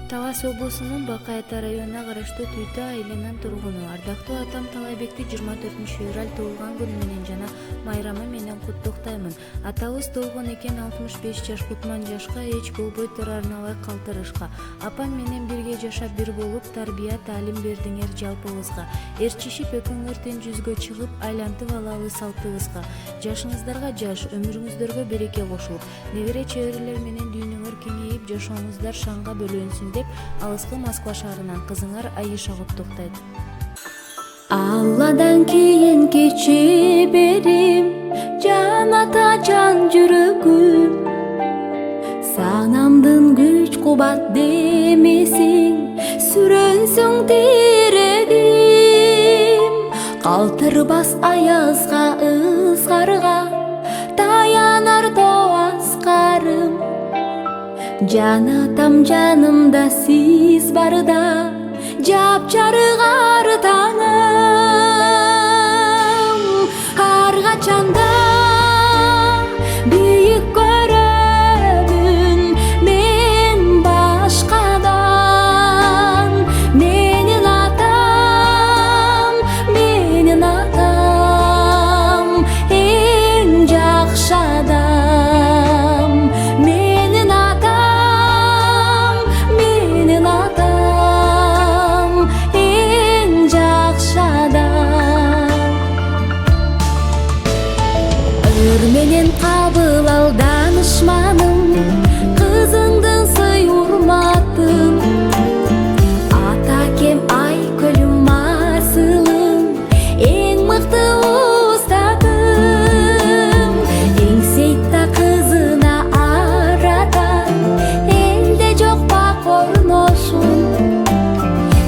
Талас облусунун Бакай Ата районуна караштуу Түйтө айылынын тургуну. Ардактуу атам Талайбекти 24-февраль туулган күнү менен жана майрамы менен куттуктаймын. Атабыз толгон экен 65 жаш кутман жашка эч болбой турарына алай калтырышка. Апам менен бирге жашап бир болуп тарбия таалим бердиңер жалпыбызга. Ээрчишип экөөңөртен жүзгө чыгып айлантып алалы салтыбызга. Жашыңыздарга жаш, өмүрүңүздөргө береке кошулуп, небере чеберелер менен дүйнөңөр кеңейип жашооңуздар шаңга бөлөнсүн деп алыскы Москва шаарынан кызыңар Айыша куттуктайт. Алладан кийин кече берим, жан ата жан жүрөгүм. Санамдын күч кубат демесиң, сүрөнсүң тирегим. Калтырбас аязга, ызгарга, таянар тоас карым. Жан атам жанымда, сиз барда, жап жарыга